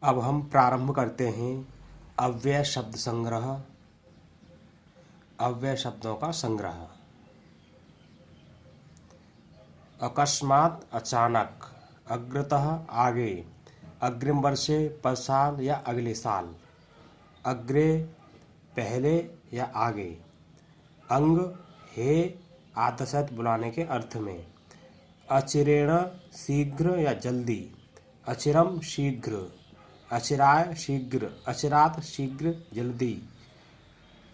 अब हम प्रारंभ करते हैं अव्यय शब्द संग्रह। अव्यय शब्दों का संग्रह। अकस्मात अचानक, अग्रतः आगे, अग्रिम वर्षे पश्चात या अगले साल, अग्रे पहले या आगे। अंग हे आदर्शत बुलाने के अर्थ में। अचिरेण शीघ्र या जल्दी, अचिरम शीघ्र, अचिराय शीघ्र, अचिरात शीघ्र जल्दी।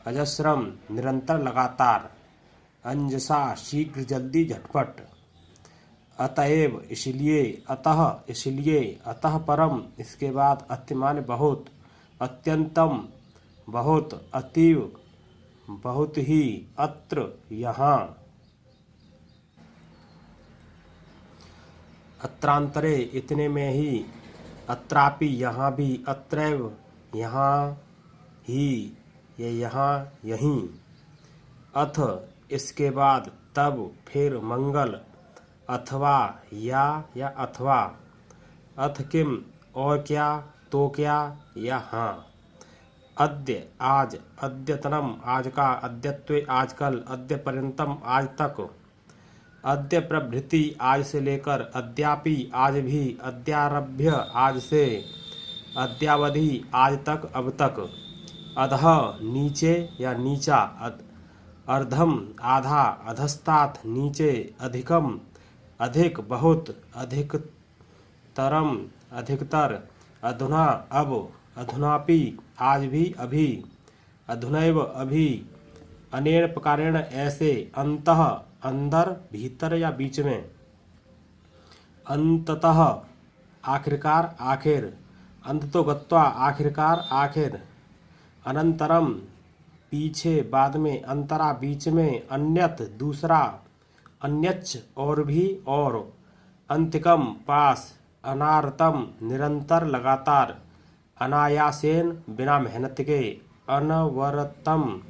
अजस्रम निरंतर लगातार, अंजसा शीघ्र जल्दी झटपट। अतएव इसलिए, अतः इसलिए, अतः परम इसके बाद, अतिमान्य बहुत, अत्यंतम बहुत, अतीव बहुत ही, अत्र यहाँ। अत्रांतरे इतने में ही, अत्रापि यहाँ भी, अत्रैव यहाँ ही, ये यहाँ यहीं। अथ इसके बाद, तब फिर मंगल, अथवा या अथवा। अथ किम और क्या, तो क्या या हाँ। अद्य आज, अद्यतनम आज का, अद्यत्वे आजकल, अद्य पर्यंतम आज तक। अद्य प्रभृति आज से लेकर, अद्यापि आज भी, अद्यारभ्य आज से, अद्यावधि आज तक अब तक। अधः नीचे या नीचा, अर्धम आधा, अधस्तात् नीचे, अधिकम अधिक बहुत, अधिकतरम अधिकतर, अधुना अब, अधुनापि आज भी अभी, अधुनैव अभी। अनेन प्रकारेण ऐसे, अन्तः अंदर भीतर या बीच में। अंततः आखिरकार आखिर, अंततो गत्वा आखिरकार आखिर। अनंतरम पीछे बाद में, अंतरा बीच में, अन्यत दूसरा, अन्यच्च और भी और। अंतिकम पास, अनारतम निरंतर लगातार, अनायासेन बिना मेहनत के, अनवरतम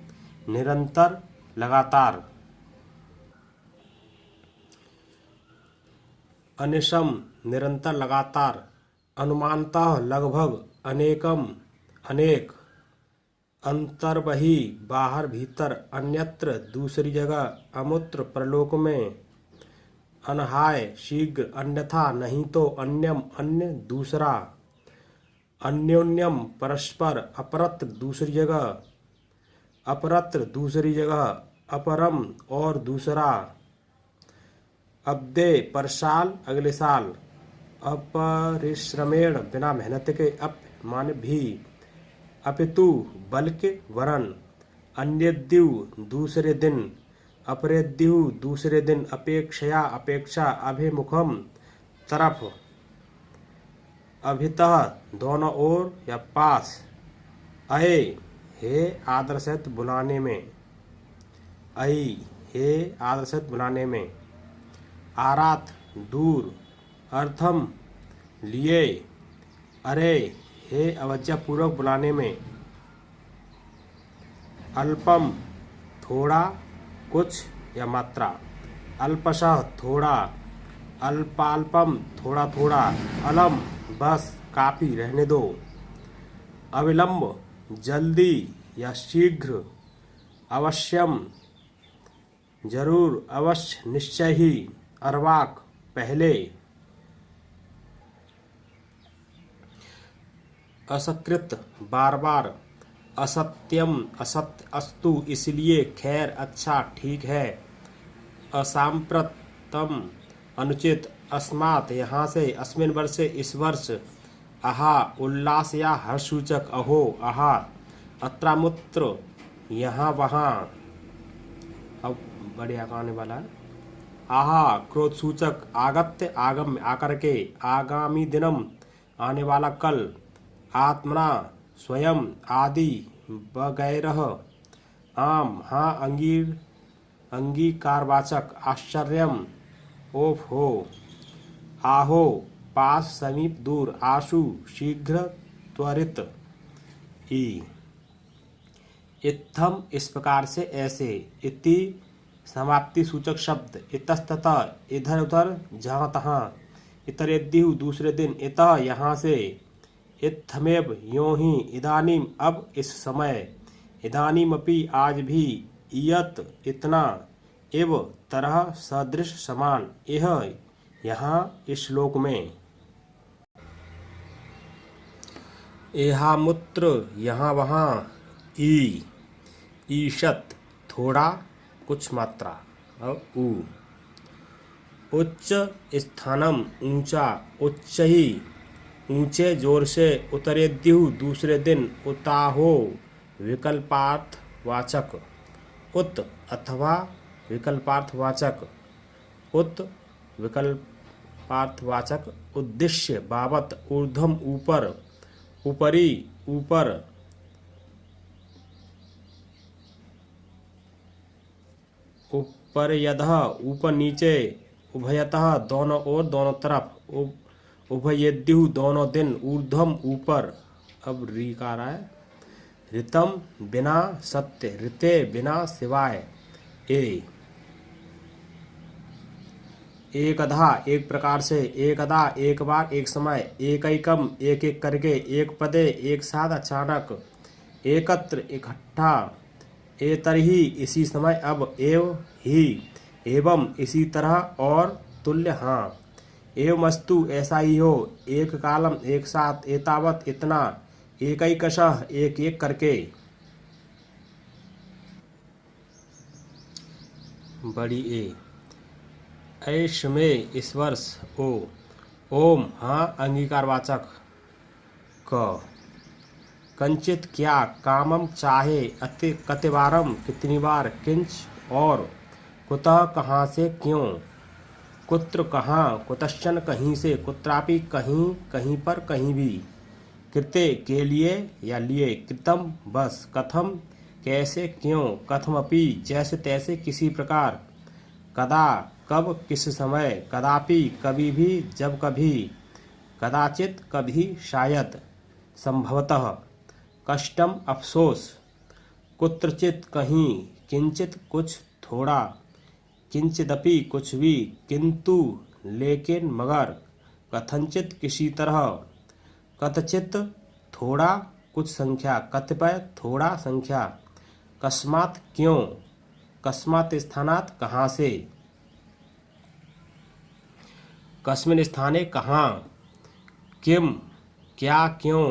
निरंतर लगातार। अनिशम निरंतर लगातार, अनुमानतः लगभग, अनेकम अनेक। अंतर्बहि बाहर भीतर, अन्यत्र दूसरी जगह, अमुत्र परलोक में। अनहाय शीघ्र, अन्यथा नहीं तो, अन्यम अन्य दूसरा। अन्योन्यम परस्पर, अपरत्र दूसरी जगह, अपरत्र दूसरी जगह, अपरम और दूसरा। अब्दे पर साल, अगले साल। अपरिश्रमेण बिना मेहनत के, अप माने भी, अपितु बल्कि वरन। अन्यद्यु दूसरे दिन, अपरेद्यु दूसरे दिन, अपेक्षया अपेक्षा, अभिमुखम तरफ, अभितः दोनों ओर या पास। अये हे आदर्शत बुलाने में, अयि हे आदर्शत बुलाने में। आरात दूर, अर्थम लिए, अरे हे अवज्ञा पूर्वक बुलाने में। अल्पम थोड़ा, कुछ या मात्रा। अल्पशः थोड़ा, अल्पाल्पम थोड़ा थोड़ा। अलम बस, काफी, रहने दो। अविलंब जल्दी या शीघ्र। अवश्यम जरूर, अवश्य, निश्चय ही। अर्वाक पहले। असकृत बार बार। असत्यम असत्य, अस्तु इसलिए, खैर अच्छा ठीक है। असाम्प्रतम अनुचित। अस्मात् यहाँ से, अस्मिन् वर्षे इस वर्ष। आहा उल्लास या हर्षसूचक, अहो आहा। अत्रामुत्र यहाँ वहाँ, अब बढ़िया आने वाला है। आहा क्रोध सूचक, आगत्य आगम में, आकर के। आगामी दिनम आने वाला कल। आत्मना स्वयं, आदि वगैरह। आम हाँ, अंगीकारवाचक। आश्चर्यम ओफ हो। आहो पास, समीप, दूर। आशु शीघ्र, त्वरित। ई इत्थम इस प्रकार से, ऐसे। इति समाप्ति सूचक शब्द। इतस्ततः इधर उधर, जहाँ तहाँ। इतरेद्यु दूसरे दिन। इतः यहाँ से, इत्थमेव यों ही इदानीम अब इस समय, इदानीमपि आज भी, इयत इतना, इव तरह सदृश समान, यह यहाँ इस श्लोक में। एहामुत्र यहाँ वहाँ, ईशत थोड़ा कुछ मात्रा और ऊ। उच्च स्थानम ऊंचा, उच्च ही ऊंचे जोर से, उतरेद्यु दूसरे दिन, उताहो विकल्पार्थ वाचक, उत अथवा विकल्पार्थवाचक, उत विकल्पार्थवाचक, उद्देश्य बाबत, ऊर्ध्वम ऊपर, ऊपरी ऊपर, उपरयदः ऊपर नीचे, उभयतः दोनों ओर दोनों तरफ, उभयेद्यु दोनों दिन, ऊर्ध्वम ऊपर। अब रीकार है। ऋतम बिना सत्य, ऋते बिना सिवाय, एकधा एक प्रकार से, एकदा एक बार एक समय, एकैकम एक एक करके, एक पदे एक साथ अचानक, एकत्र इकट्ठा, एतरही इसी समय, अब एव ही, एवं इसी तरह, और तुल्य हाँ, एवमस्तु ऐसा ही हो, एक कालम एक साथ, एतावत इतना, एकैकशः एक एक करके। बड़ी ए, ऐश में इस वर्ष, ओ, ओम हाँ अंगीकारवाचक, क, कंचित क्या, कामम चाहे, अति कतिवारम कितनी बार, किंच और, कुतः कहाँ से क्यों, कुत्र कहाँ, कुतश्चन कहीं से, कुत्रापि कहीं कहीं पर कहीं भी, कृते के लिए या लिए, कृतम बस, कथम कैसे क्यों, कथमपि जैसे तैसे किसी प्रकार, कदा कब किस समय, कदापि कभी भी जब कभी, कदाचित कभी शायद, संभवतः, कष्टम अफसोस, कुत्रचित कहीं, किंचित कुछ थोड़ा, किंचिदपि कुछ भी, किंतु लेकिन मगर, कथंचित किसी तरह, कथचित थोड़ा कुछ संख्या, कतिपय थोड़ा संख्या, कस्मात् क्यों, कस्मात् स्थानात् कहाँ से, कस्मिन् स्थाने कहाँ, किम क्या क्यों,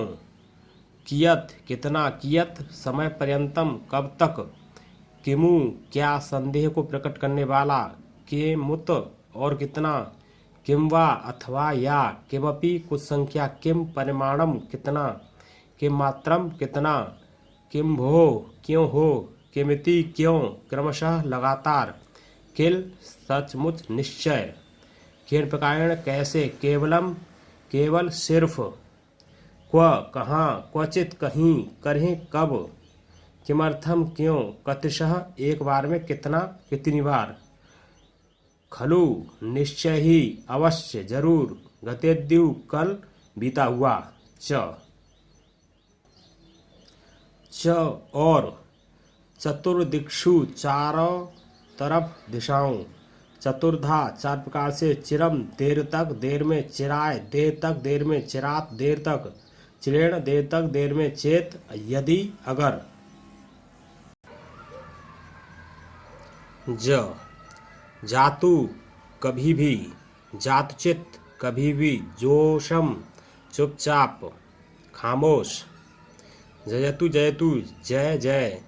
कियत कितना, कियत समय पर्यंतम कब तक, किमु क्या संदेह को प्रकट करने वाला, किमुत और कितना, किम वा अथवा या, किमपि कुछ संख्या, किम परिमाणम कितना, किम मात्रम कितना, किम भो क्यों हो, किमिति क्यों, क्रमशः लगातार, किल सचमुच निश्चय, किन प्रकार कैसे, केवलम केवल सिर्फ, क्व कहाँ, क्वचित कहीं, करें कब, किमर्थम क्यों, कतिशः एक बार में कितना कितनी बार, खलु निश्चय ही, अवश्य जरूर, गतेद्यु कल बीता हुआ, च और, चतुर्दिक्षु चारों तरफ दिशाओं, चतुर्धा चार प्रकार से, चिरम देर तक, देर में, चिराय देर तक, देर में, चिरात देर तक, चिरेण देर तक, देर में, चेत यदि अगर, जातु कभी भी, जातचित कभी भी, जोशम चुपचाप खामोश, जयतु जयतु जय जय,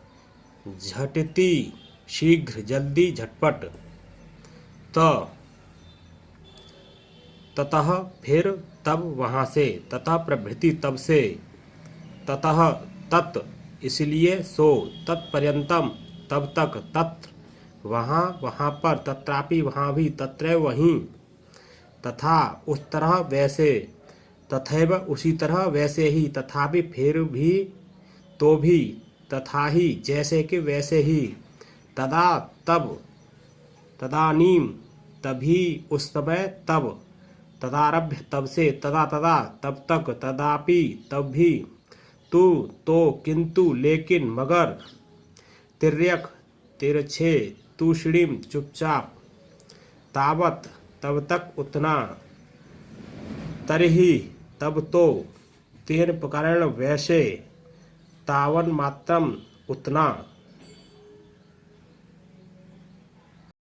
झटिति शीघ्र जल्दी झटपट, ततः फिर तब वहाँ से, ततः प्रभृति तब से, ततः तत् इसलिए, सो तत्पर्यंतम तब तक, तत् वहाँ वहाँ पर, तत्रापि वहाँ भी, तत्रैव वहीं, तथा उस तरह वैसे, तथैव उसी तरह वैसे ही, तथापि फिर भी, तो भी, तथा ही जैसे कि वैसे ही, तदा तब, तदानीम तभी उस समय, तब, तदारभ्य तब से, तदा तदा तब तक, तदापि तब भी, तू तो, किंतु लेकिन, मगर, तिर्यक तिरछे, तूषणिम चुपचाप, तावत तब तक उतना, तरही तब तो, तेन प्रकारेण वैसे तावन मात्रम उतना